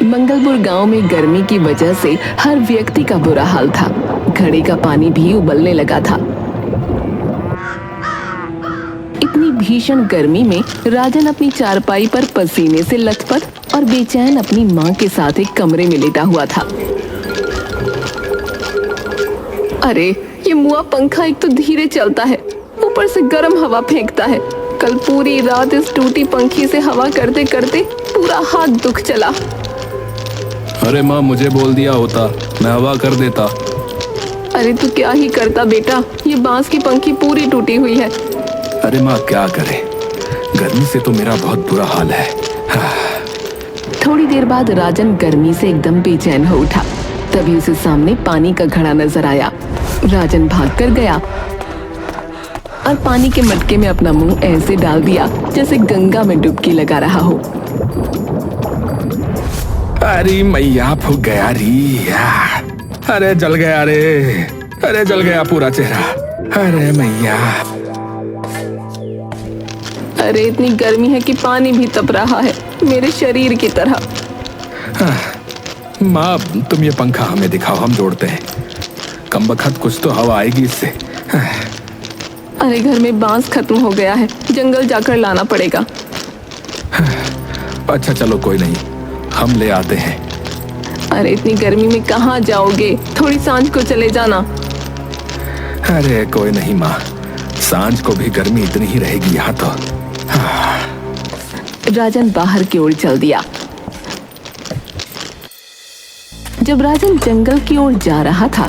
मंगलपुर गांव में गर्मी की वजह से हर व्यक्ति का बुरा हाल था। घड़े का पानी भी उबलने लगा था। इतनी भीषण गर्मी में राजन अपनी चारपाई पर पसीने से लथपथ और बेचैन अपनी माँ के साथ एक कमरे में लेटा हुआ था। अरे ये मुआ पंखा एक तो धीरे चलता है, ऊपर से गर्म हवा फेंकता है। कल पूरी रात इस टूटी पंखी से हवा करते करते पूरा हाथ दुख चला। अरे माँ, मुझे बोल दिया होता, मैं हवा कर देता। अरे तू क्या ही करता बेटा, ये बांस की पंखी पूरी टूटी हुई है। अरे माँ क्या करे, गर्मी से तो मेरा बहुत बुरा हाल है। थोड़ी देर बाद राजन गर्मी से एकदम बेचैन हो उठा। तभी उसे सामने पानी का घड़ा नजर आया। राजन भागकर गया और पानी के मटके में अपना मुंह ऐसे डाल दिया जैसे गंगा में डुबकी लगा रहा हो। अरे मैया, फूक गया री। अरे जल गया रे, अरे जल गया पूरा चेहरा। अरे मैया। अरे इतनी गर्मी है कि पानी भी तप रहा है मेरे शरीर की तरह। माँ, तुम ये पंखा हमें दिखाओ, हम जोड़ते हैं। कम बखत कुछ तो हवा आएगी इससे। अरे घर में बांस खत्म हो गया है, जंगल जाकर लाना पड़ेगा। अच्छा चलो कोई नहीं, हम ले आते हैं। अरे इतनी गर्मी में कहाँ जाओगे, थोड़ी सांझ को चले जाना। अरे कोई नहीं माँ, सांझ को भी गर्मी इतनी ही रहेगी यहाँ तो। राजन बाहर की ओर चल दिया। जब राजन जंगल की ओर जा रहा था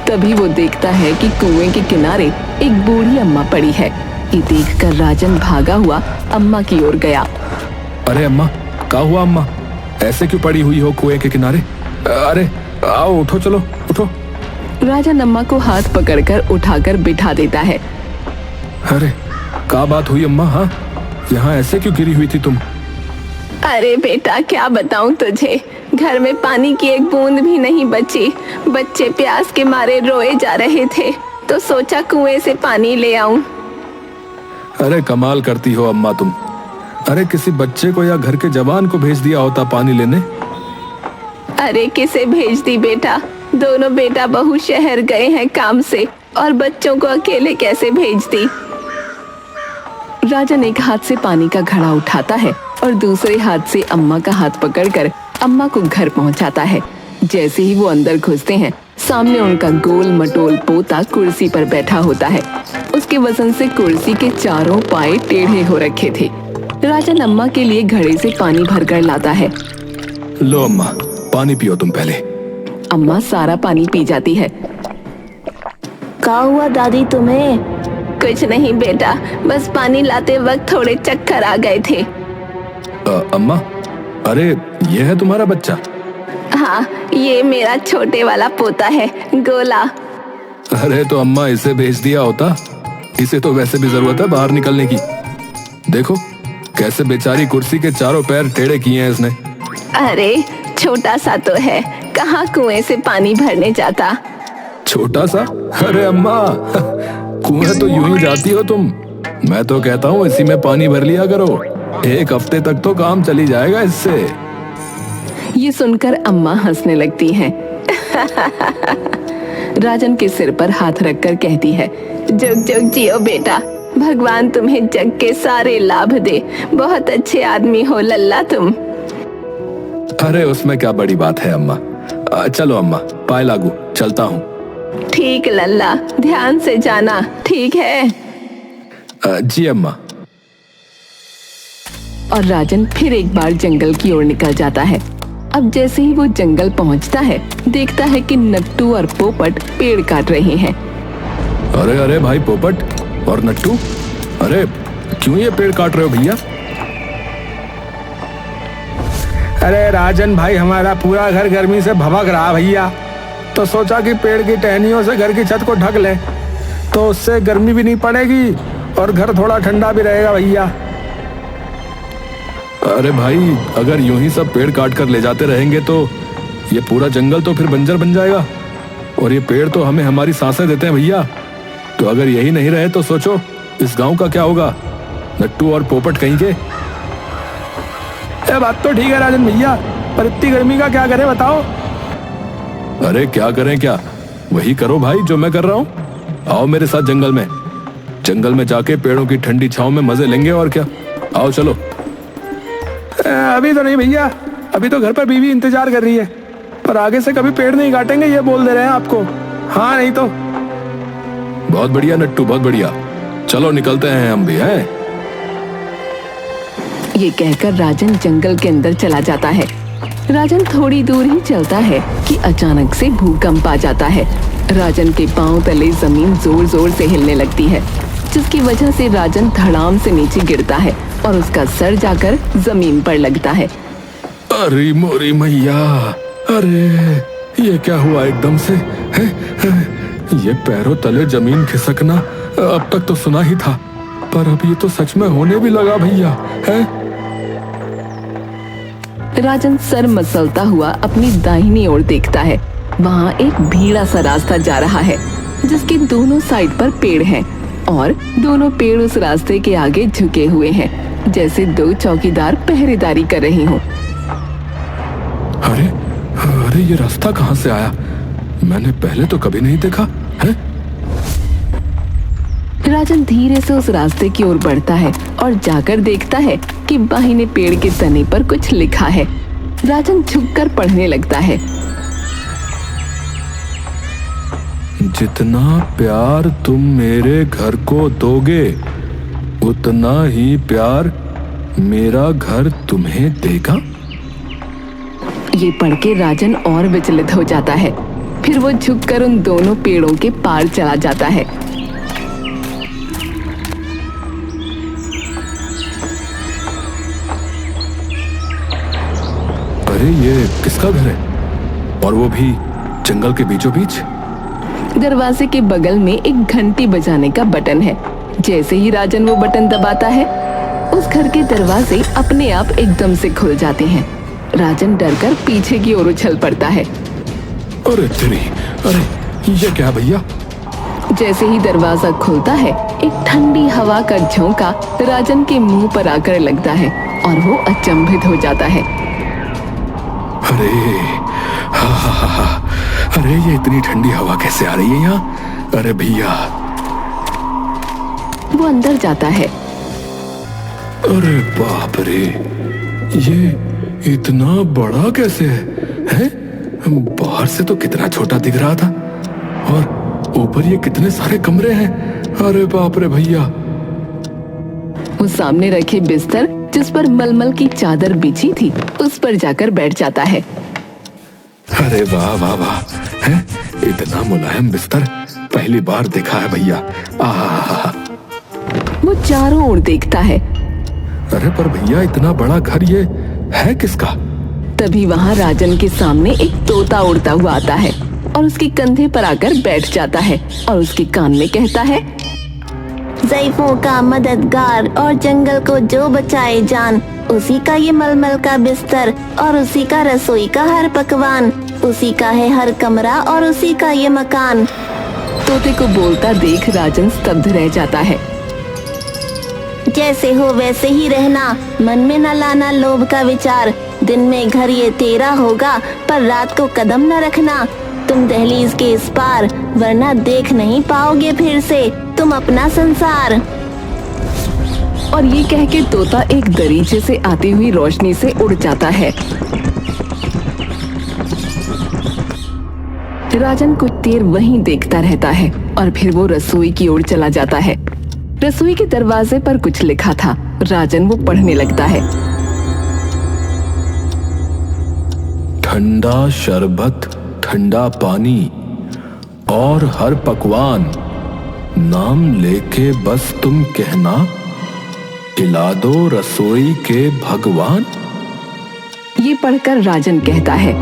तभी वो देखता है कि कुएं के किनारे एक बूढ़ी अम्मा पड़ी है। ये देखकर राजन भागा हुआ अम्मा की ओर गया। अरे अम्मा, क्या हुआ अम्मा, ऐसे क्यों पड़ी हुई हो कुएं के किनारे? अरे आओ, उठो, चलो उठो। राजन अम्मा को हाथ पकड़कर उठाकर बिठा देता है। अरे क्या बात हुई अम्मा? हाँ, यहाँ ऐसे क्यों गिरी हुई थी तुम? अरे बेटा क्या बताऊं तुझे, घर में पानी की एक बूंद भी नहीं बची। बच्चे प्यास के मारे रोए जा रहे थे तो सोचा कुएं से पानी ले आऊं। अरे कमाल करती हो अम्मा तुम। अरे किसी बच्चे को या घर के जवान को भेज दिया होता पानी लेने। अरे किसे भेज दी बेटा, दोनों बेटा बहू शहर गए हैं काम से, और बच्चों को अकेले कैसे भेज दी। राजन एक हाथ से पानी का घड़ा उठाता है और दूसरे हाथ से अम्मा का हाथ पकड़कर अम्मा को घर पहुंचाता है। जैसे ही वो अंदर घुसते हैं, सामने उनका गोल मटोल पोता कुर्सी पर बैठा होता है। उसके वजन से कुर्सी के चारों पाए टेढ़े हो रखे थे। राजन अम्मा के लिए घड़े से पानी भरकर लाता है। लो अम्मा, पानी पियो तुम पहले। अम्मा सारा पानी पी जाती है। क्या हुआ दादी तुम्हें? कुछ नहीं बेटा, बस पानी लाते वक्त थोड़े चक्कर आ गए थे। अम्मा, अरे ये है तुम्हारा बच्चा? हाँ, ये मेरा छोटे वाला पोता है, गोला। अरे तो अम्मा इसे भेज दिया होता, इसे तो वैसे भी जरूरत है बाहर निकलने की। देखो कैसे बेचारी कुर्सी के चारों पैर टेढ़े किए हैं इसने। अरे छोटा सा तो है, कहाँ कुएं से पानी भरने जाता। छोटा सा? अरे अम्मा, कुएं तो यूं ही जाती हो तुम। मैं तो कहता हूँ इसी में पानी भर लिया करो, एक हफ्ते तक तो काम चली जाएगा इससे। ये सुनकर अम्मा हंसने लगती हैं। राजन के सिर पर हाथ रखकर कहती है, जुग जुग जियो बेटा, भगवान तुम्हें जग के सारे लाभ दे। बहुत अच्छे आदमी हो लल्ला तुम। अरे उसमें क्या बड़ी बात है अम्मा। चलो अम्मा, पाए लागू, चलता हूँ। ठीक लल्ला, ध्यान से जाना, ठीक है? जी अम्मा। और राजन फिर एक बार जंगल की ओर निकल जाता है। अब जैसे ही वो जंगल पहुंचता है, देखता है कि नट्टू और पोपट पेड़ काट रहे हैं। अरे अरे भाई पोपट और नट्टू, अरे क्यों ये पेड़ काट रहे हो भैया? अरे राजन भाई, हमारा पूरा घर गर्मी से भभक रहा भैया, तो सोचा कि पेड़ की टहनियों से घर की छत को ढक ले, तो उससे गर्मी भी नहीं पड़ेगी और घर थोड़ा ठंडा भी रहेगा भैया। अरे भाई, अगर यूं ही सब पेड़ काट कर ले जाते रहेंगे तो ये पूरा जंगल तो फिर बंजर बन जाएगा, और ये पेड़ तो हमें हमारी सांसें देते हैं भैया। तो अगर यही नहीं रहे तो सोचो इस गांव का क्या होगा, नट्टू और पोपट कहीं के। ये बात तो ठीक है राजन भैया, पर इतनी गर्मी का क्या करें बताओ। अरे क्या करें क्या, वही करो भाई जो मैं कर रहा हूँ। आओ मेरे साथ जंगल में, जंगल में जाके पेड़ों की ठंडी छांव में मजे लेंगे और क्या। आओ चलो। अभी तो नहीं भैया, अभी तो घर पर बीवी इंतजार कर रही है, पर आगे से कभी पेड़ नहीं काटेंगे ये बोल दे रहे हैं आपको। हाँ नहीं तो। बहुत बढ़िया नट्टू, बहुत बढ़िया। चलो निकलते हैं हम भी, हैं। ये कहकर राजन जंगल के अंदर चला जाता है। राजन थोड़ी दूर ही चलता है कि अचानक से भूकंप आ जाता है। राजन के पांव तले जमीन जोर जोर से हिलने लगती है, जिसकी वजह से राजन धड़ाम से नीचे गिरता है और उसका सर जाकर जमीन पर लगता है। अरे मोरी मैया, अरे ये क्या हुआ एकदम से, है? ये पैरों तले जमीन खिसकना अब तक तो सुना ही था, पर अब ये तो सच में होने भी लगा भैया, है? राजन सर मसलता हुआ अपनी दाहिनी ओर देखता है। वहाँ एक भीड़ा सा रास्ता जा रहा है, जिसके दोनों साइड पर पेड़ हैं और दोनों पेड़ उस रास्ते के आगे झुके हुए हैं, जैसे दो चौकीदार पहरेदारी कर रहे हों। अरे अरे ये रास्ता कहाँ से आया? मैंने पहले तो कभी नहीं देखा है। राजन धीरे से उस रास्ते की ओर बढ़ता है और जाकर देखता है कि बाहिने पेड़ के तने पर कुछ लिखा है। राजन झुककर पढ़ने लगता है। जितना प्यार तुम मेरे घर को दोगे, उतना ही प्यार मेरा घर तुम्हें देगा। ये पढ़ के राजन और विचलित हो जाता है। फिर वो झुककर उन दोनों पेड़ों के पार चला जाता है। अरे ये किसका घर है, और वो भी जंगल के बीचों बीच? दरवाजे के बगल में एक घंटी बजाने का बटन है। जैसे ही राजन वो बटन दबाता है, उस घर के दरवाजे अपने आप एकदम से खुल जाते हैं। राजन डरकर पीछे की ओर उछल पड़ता है। अरे तेरी, अरे ये क्या भैया? जैसे ही दरवाजा खुलता है, एक ठंडी हवा का झोंका राजन के मुंह पर आकर लगता है और वो अचंभित हो जाता है। अरे हा, अरे ये इतनी ठंडी हवा कैसे आ रही है यहाँ? अरे भैया। वो अंदर जाता है। अरे बाप रे, ये इतना बड़ा कैसे है? बाहर से तो कितना छोटा दिख रहा था, और ऊपर ये कितने सारे कमरे हैं। अरे बाप रे भैया। वो सामने रखे बिस्तर, जिस पर मलमल की चादर बिछी थी, उस पर जाकर बैठ जाता है। अरे वाह वाह वाह, है इतना मुलायम बिस्तर पहली बार देखा है भैया। आहा। वो चारों ओर देखता है। अरे पर भैया इतना बड़ा घर ये है किसका? तभी वहाँ राजन के सामने एक तोता उड़ता हुआ आता है और उसके कंधे पर आकर बैठ जाता है और उसके कान में कहता है, ज़ईफ़ों का मददगार और जंगल को जो बचाए जान, उसी का ये मलमल का बिस्तर और उसी का रसोई का हर पकवान, उसी का है हर कमरा और उसी का ये मकान। तोते को बोलता देख राजन स्तब्ध रह जाता है। जैसे हो वैसे ही रहना, मन में न लाना लोभ का विचार। दिन में घर ये तेरा होगा, पर रात को कदम न रखना तुम दहलीज के इस पार, वरना देख नहीं पाओगे फिर से तुम अपना संसार। और ये कह के तोता एक दरीचे से आती हुई रोशनी से उड़ जाता है। राजन कुछ देर वहीं देखता रहता है और फिर वो रसोई की ओर चला जाता है। रसोई के दरवाजे पर कुछ लिखा था। राजन वो पढ़ने लगता है। ठंडा शरबत, ठंडा पानी और हर पकवान, नाम लेके बस तुम कहना, खिला दो रसोई के भगवान। ये पढ़कर राजन कहता है,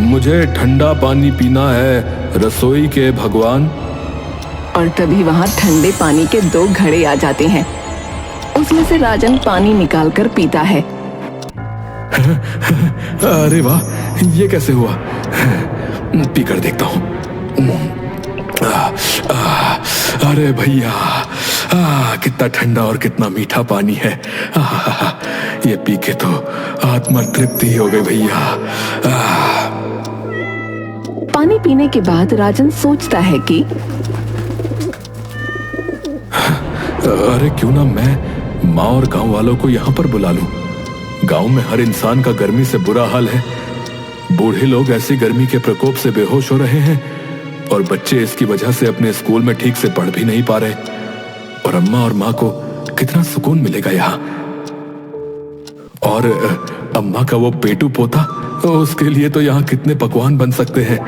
मुझे ठंडा पानी पीना है रसोई के भगवान। और तभी वहाँ ठंडे पानी के 2 घड़े आ जाते हैं। उसमें से राजन पानी निकालकर पीता है। अरे वाह, ये कैसे हुआ? पीकर देखता हूँ। अरे भैया, कितना ठंडा और कितना मीठा पानी है। ये पी के तो आत्मा तृप्ति हो गई भैया। पानी पीने के बाद राजन सोचता है कि अरे क्यों ना मैं माँ और गांव वालों को यहाँ पर बुला लूं। गांव में हर इंसान का गर्मी से बुरा हाल है। बूढ़े लोग ऐसी गर्मी के प्रकोप से बेहोश हो रहे हैं और बच्चे इसकी वजह से अपने स्कूल में ठीक से पढ़ भी नहीं पा रहे। और अम्मा और माँ को कितना सुकून मिलेगा यहाँ। और अम्मा का वो पेटू पोता, उसके लिए तो यहाँ कितने पकवान बन सकते हैं।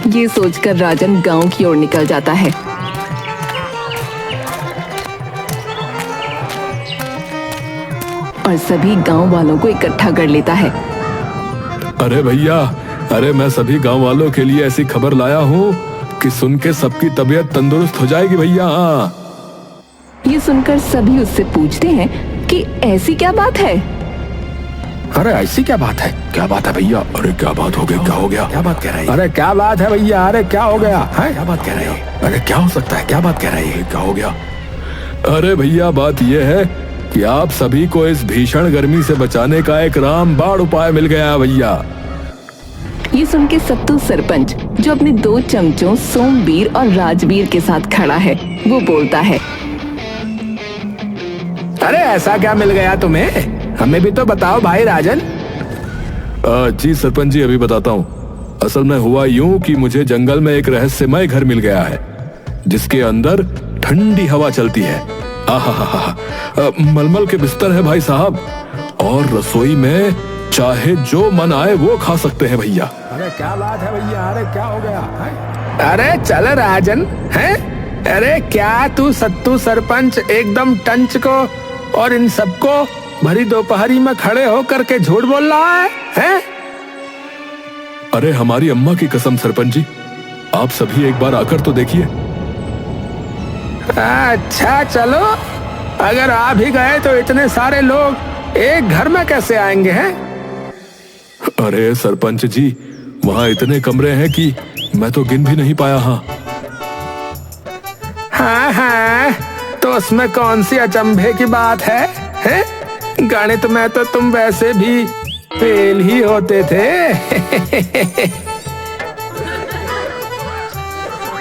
ये सोचकर राजन गांव की ओर निकल जाता है। और सभी गांव वालों को इकट्ठा कर लेता है। अरे भैया, अरे मैं सभी गांव वालों के लिए ऐसी खबर लाया हूँ कि सुन के सबकी तबीयत तंदुरुस्त हो जाएगी भैया। ये सुनकर सभी उससे पूछते हैं कि ऐसी क्या बात है। अरे ऐसी क्या बात है? क्या बात है भैया? अरे क्या बात हो गया? क्या हो गया? क्या बात कह रहे हैं? अरे क्या बात है भैया? अरे क्या हो गया है? क्या बात कह रहे हैं? अरे क्या हो सकता है? क्या बात कह रहे हैं? क्या हो गया? अरे भैया, बात यह है कि आप सभी को इस भीषण गर्मी से बचाने का एक रामबाण उपाय मिल गया भैया। ये सुन के सत्तू सरपंच, जो अपने 2 चमचों सोमवीर और राजवीर के साथ खड़ा है, वो बोलता है, अरे ऐसा क्या मिल गया तुम्हें? हमें भी तो बताओ भाई राजन। जी सरपंच जी, अभी बताता हूँ। असल में हुआ यूं कि मुझे जंगल में एक रहस्यमय घर मिल गया है, जिसके अंदर ठंडी हवा चलती है। मलमल के बिस्तर है भाई साहब, और रसोई में चाहे जो मन आए वो खा सकते हैं भैया। अरे क्या बात है भैया? अरे क्या हो गया है? अरे चल राजन, हैं? अरे क्या तू सत्तू सरपंच एकदम टंच को और इन सबको भरी दोपहरी में खड़े होकर के झूठ बोल रहा है, हैं? अरे हमारी अम्मा की कसम सरपंच जी, आप सभी एक बार आकर तो देखिए। अच्छा चलो, अगर आ भी गए तो इतने सारे लोग एक घर में कैसे आएंगे हैं? अरे सरपंच जी, वहाँ इतने कमरे हैं कि मैं तो गिन भी नहीं पाया। हाँ, तो उसमें कौन सी अचंभे की बात है, हैं? गणित में तो तुम वैसे भी फेल ही होते थे।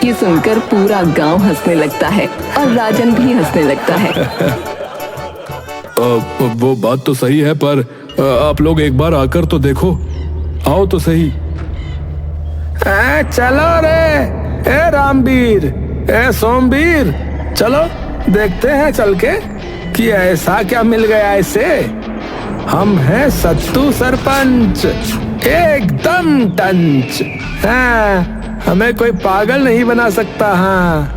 ये सुनकर पूरा गांव हंसने लगता है और राजन भी हंसने लगता है। वो बात तो सही है, पर आप लोग एक बार आकर तो देखो। आओ तो सही। चलो रे, ए रामवीर, ए सोमवीर, चलो देखते हैं चल के कि ऐसा क्या मिल गया इसे। हम हैं सत्तू सरपंच, एकदम टंच। हाँ, हमें कोई पागल नहीं बना सकता। हाँ,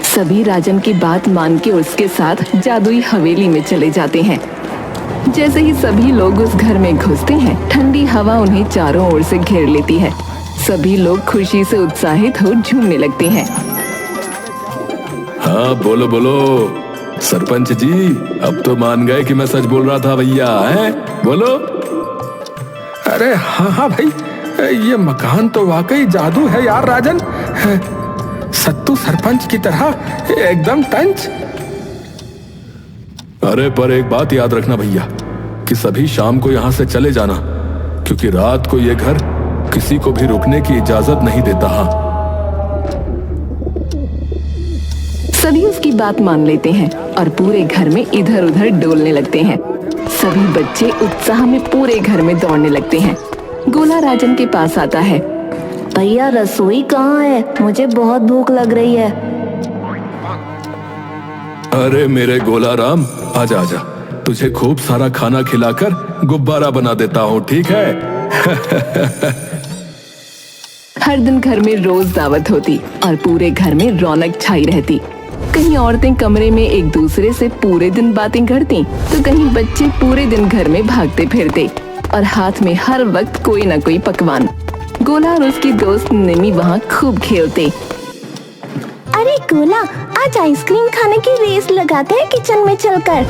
सभी राजन की बात मान के उसके साथ जादुई हवेली में चले जाते हैं। जैसे ही सभी लोग उस घर में घुसते हैं, ठंडी हवा उन्हें चारों ओर से घेर लेती है। सभी लोग खुशी से उत्साहित हो झूमने लगते हैं। हाँ बोलो बोलो सरपंच जी, अब तो मान गए कि मैं सच बोल रहा था भैया, हैं? बोलो। अरे हाँ भाई, ये मकान तो वाकई जादू है यार राजन। सत्तू सरपंच की तरह एकदम टंच। अरे पर एक बात याद रखना भैया कि सभी शाम को यहाँ से चले जाना, क्योंकि रात को ये घर किसी को भी रुकने की इजाजत नहीं देता। हाँ, सभी उसकी बात मान लेते हैं और पूरे घर में इधर उधर डोलने लगते हैं। सभी बच्चे उत्साह में पूरे घर में दौड़ने लगते हैं। गोला राजन के पास आता है। भैया रसोई कहाँ है? मुझे बहुत भूख लग रही है। अरे मेरे गोला राम, आजा आजा, तुझे खूब सारा खाना खिलाकर गुब्बारा बना देता हूँ, ठीक है? हर दिन घर में रोज दावत होती और पूरे घर में रौनक छाई रहती। कहीं औरतें कमरे में एक दूसरे से पूरे दिन बातें करती, तो कहीं बच्चे पूरे दिन घर में भागते फिरते और हाथ में हर वक्त कोई न कोई पकवान। गोला और उसकी दोस्त निमी वहाँ खूब खेलते। अरे गोला, आज आइसक्रीम खाने की रेस लगाते हैं किचन में चलकर।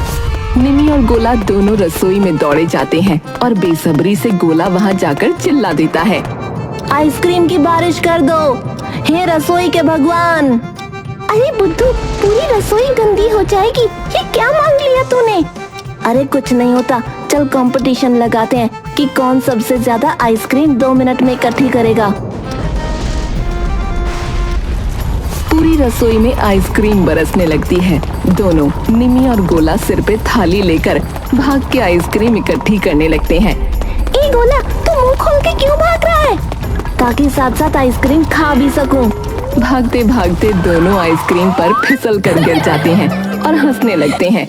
निमी और गोला दोनों रसोई में दौड़े जाते हैं और बेसब्री से गोला वहाँ जाकर चिल्ला देता है। आइसक्रीम की बारिश कर दो, हे रसोई के भगवान। अरे बुद्धू, पूरी रसोई गंदी हो जाएगी। ये क्या मांग लिया तूने? अरे कुछ नहीं होता, चल कंपटीशन लगाते हैं कि कौन सबसे ज्यादा आइसक्रीम 2 मिनट में इकट्ठी करेगा। पूरी रसोई में आइसक्रीम बरसने लगती है। दोनों निमी और गोला सिर पे थाली लेकर भाग के आइसक्रीम इकट्ठी करने लगते हैं। ए गोला, तू मुंह खोल के क्यों भाग रहा है? ताकि साथ साथ आइसक्रीम खा भी सकूं। भागते भागते दोनों आइसक्रीम पर फिसल कर गिर जाते हैं और हंसने लगते हैं।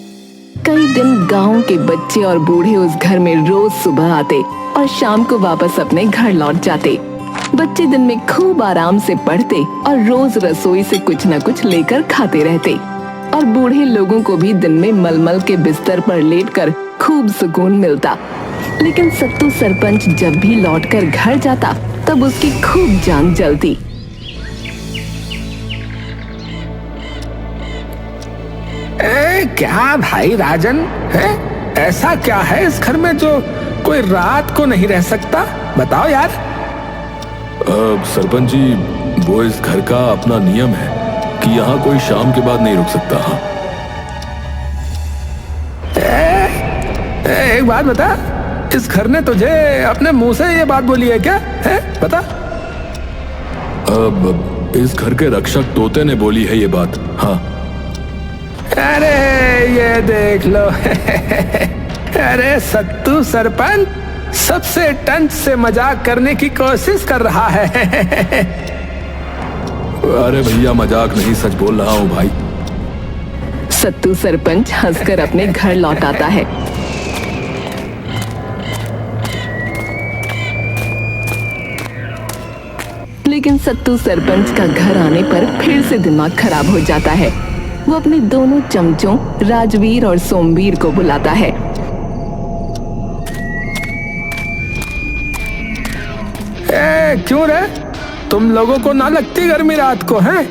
कई दिन गांव के बच्चे और बूढ़े उस घर में रोज सुबह आते और शाम को वापस अपने घर लौट जाते। बच्चे दिन में खूब आराम से पढ़ते और रोज रसोई से कुछ न कुछ लेकर खाते रहते। और बूढ़े लोगों को भी दिन में मलमल के बिस्तर पर लेटकर खूब सुकून मिलता। लेकिन सत्तू सरपंच जब भी लौटकर घर जाता तब उसकी खूब जान जलती। क्या भाई राजन है? ऐसा क्या है इस घर में जो कोई रात को नहीं रह सकता? बताओ यार। सरपंच जी, वो इस घर का अपना नियम है कि यहाँ कोई शाम के बाद नहीं रुक सकता। हाँ, एक बात बता, इस घर ने तुझे अपने मुंह से ये बात बोली है क्या? है बता। अब इस घर के रक्षक तोते ने बोली है ये बात। हाँ। अरे ये देख लो अरे सत्तू सरपंच सबसे टंच से मजाक करने की कोशिश कर रहा है अरे भैया, मजाक नहीं, सच बोल रहा हूँ भाई। सत्तू सरपंच हंसकर अपने घर लौट आता है। लेकिन सत्तू सरपंच का घर आने पर फिर से दिमाग खराब हो जाता है। वो अपने दोनों चमचों राजवीर और सोमवीर को बुलाता है। क्यों रे? तुम लोगों को ना लगती गर्मी रात को? है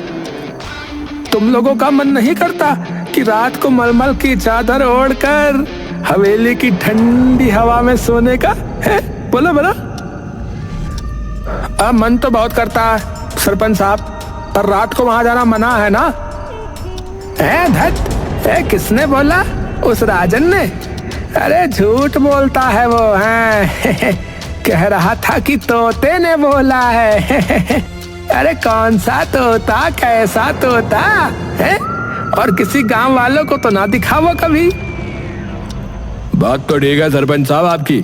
तुम लोगों का मन नहीं करता कि रात को मलमल की चादर ओढ़कर हवेली की ठंडी हवा में सोने का? है बोलो बोलो। अब मन तो बहुत करता है सरपंच साहब, पर रात को वहां जाना मना है ना। धत, किसने बोला? उस राजन ने? अरे झूठ बोलता है वो। है कह रहा था कि तोते ने बोला है अरे कौन सा तोता, कैसा तोता है? और किसी गांव वालों को तो ना दिखाओ कभी। बात तो ठीक है सरपंच साहब आपकी,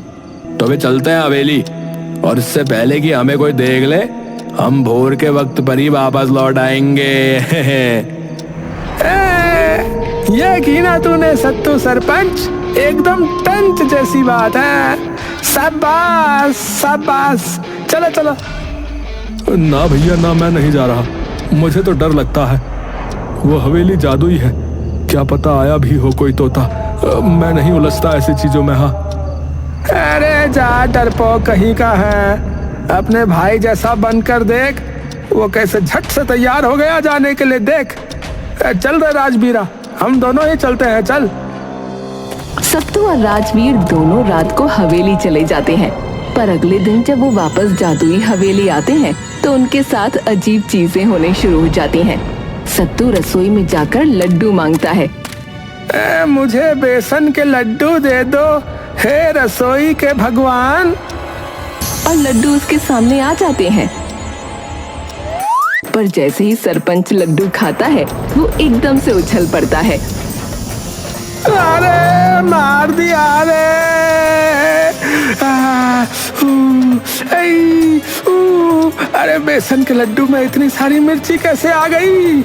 तो वे चलते हैं हवेली, और इससे पहले कि हमें कोई देख ले, हम भोर के वक्त पर ही वापस लौट आएंगे ये की ना तूने सत्तू सरपंच, एकदम टंच जैसी बात है। शाबाश शाबाश, चलो चलो। ना भैया ना, मैं नहीं जा रहा, मुझे तो डर लगता है। वो हवेली जादुई है, क्या पता आया भी हो कोई तोता। मैं नहीं उलझता ऐसी चीजों में। हाँ। अरे जा डरपोक कहीं का है, अपने भाई जैसा बनकर देख, वो कैसे झट से तैयार हो गया जाने के लिए। देख चल रहे राजवीरा, हम दोनों ही चलते हैं, चल। सत्तू और राजवीर दोनों रात को हवेली चले जाते हैं, पर अगले दिन जब वो वापस जादुई हवेली आते हैं तो उनके साथ अजीब चीजें होने शुरू हो जाती हैं। सत्तू रसोई में जाकर लड्डू मांगता है। मुझे बेसन के लड्डू दे दो हे रसोई के भगवान। और लड्डू उसके सामने आ जाते हैं, पर जैसे ही सरपंच लड्डू खाता है वो एकदम से उछल पड़ता है। अरे मार दिया रे। अरे बेसन के लड्डू में इतनी सारी मिर्ची कैसे आ गई?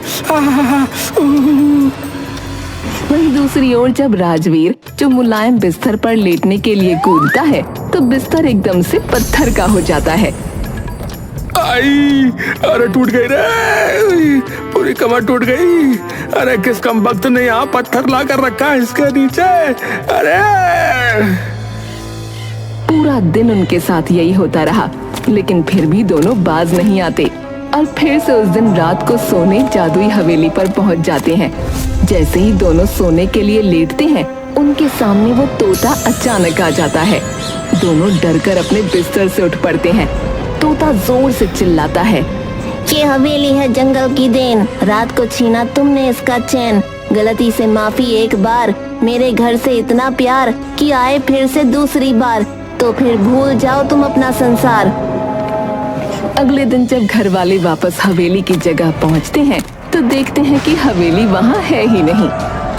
वहीं दूसरी ओर जब राजवीर जो मुलायम बिस्तर पर लेटने के लिए कूदता है तो बिस्तर एकदम से पत्थर का हो जाता है। आई, अरे टूट गई रे, पूरी कमर टूट गई। अरे किस कमबख्त ने यहाँ पत्थर ला कर रखा है इसके नीचे। अरे पूरा दिन उनके साथ यही होता रहा, लेकिन फिर भी दोनों बाज नहीं आते और फिर से उस दिन रात को सोने जादुई हवेली पर पहुंच जाते हैं। जैसे ही दोनों सोने के लिए लेटते हैं उनके सामने वो तोता अचानक आ जाता है। दोनों डरकर अपने बिस्तर से उठ पड़ते हैं। तोता जोर से चिल्लाता है। ये हवेली है जंगल की देन, रात को छीना तुमने इसका चैन। गलती से माफी एक बार, मेरे घर से इतना प्यार कि आए फिर से दूसरी बार, तो फिर भूल जाओ तुम अपना संसार। अगले दिन जब घर वाले वापस हवेली की जगह पहुंचते हैं तो देखते हैं कि हवेली वहाँ है ही नहीं।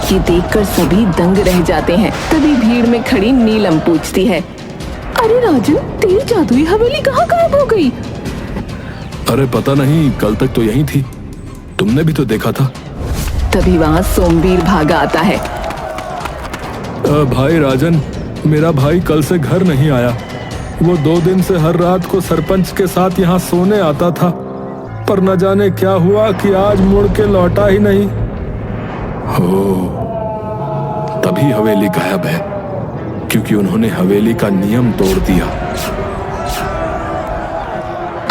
ये देखकर सभी दंग रह जाते हैं। तभी भीड़ में खड़ी नीलम पूछती है, अरे राजन, तेरी जादुई हवेली कहाँ गायब हो गई? अरे पता नहीं, कल तक तो यहीं थी, तुमने भी तो देखा था। तभी वहाँ सोमवीर भागा आता है। भाई राजन, मेरा भाई कल से घर नहीं आया। वो 2 दिन से हर रात को सरपंच के साथ यहाँ सोने आता था, पर न जाने क्या हुआ कि आज मुड़ के लौटा ही नहीं। हो, तभी हवेली गायब है, क्योंकि उन्होंने हवेली का नियम तोड़ दिया।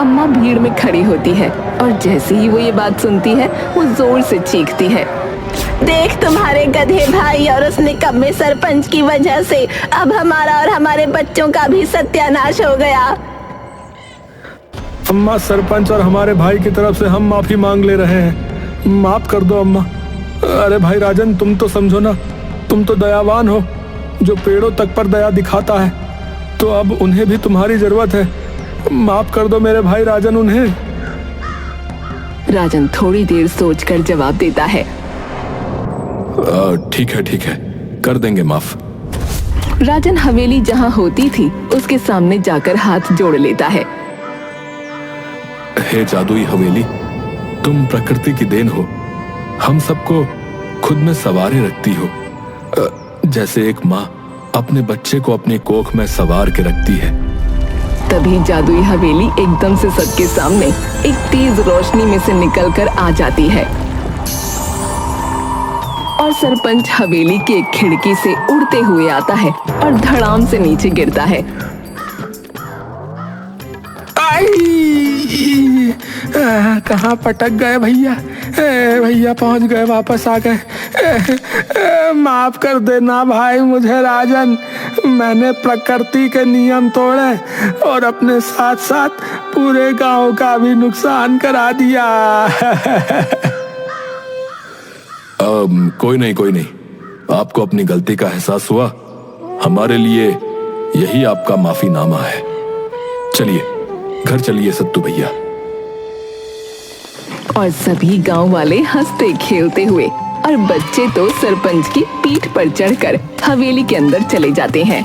अम्मा भीड़ में खड़ी होती है और जैसे ही वो ये बात सुनती है वो जोर से चीखती है, देख तुम्हारे गधे भाई और उस निकम्मे सरपंच की वजह से अब हमारा और हमारे बच्चों का भी सत्यानाश हो गया। अम्मा, सरपंच और हमारे भाई की तरफ से हम माफी मांग ले रहे हैं, माफ कर दो अम्मा। अरे भाई राजन, तुम तो समझो ना, तुम तो दयावान हो, जो पेड़ों तक पर दया दिखाता है, तो अब उन्हें भी तुम्हारी जरूरत है। माफ कर दो मेरे भाई राजन उन्हें। राजन थोड़ी देर सोचकर जवाब देता है, ठीक है, कर देंगे माफ। राजन हवेली जहाँ होती थी उसके सामने जाकर हाथ जोड़ लेता है। हे जादुई हवेली, तुम प्रकृति की देन हो, हम सबको खुद में सवारे रखती हो, जैसे एक माँ अपने बच्चे को अपने कोख में सवार के रखती है। तभी जादुई हवेली एकदम से सबके सामने एक तेज रोशनी में से निकलकर आ जाती है और सरपंच हवेली की एक खिड़की से उड़ते हुए आता है और धड़ाम से नीचे गिरता है। कहाँ पटक गए भैया? भैया पहुंच गए, वापस आ गए। माफ कर देना भाई मुझे राजन, मैंने प्रकृति के नियम तोड़े और अपने साथ साथ पूरे गांव का भी नुकसान करा दिया। कोई नहीं, आपको अपनी गलती का एहसास हुआ, हमारे लिए यही आपका माफीनामा है। चलिए घर चलिए सत्तू भैया। और सभी गांव वाले हंसते खेलते हुए और बच्चे तो सरपंच की पीठ पर चढ़कर हवेली के अंदर चले जाते हैं।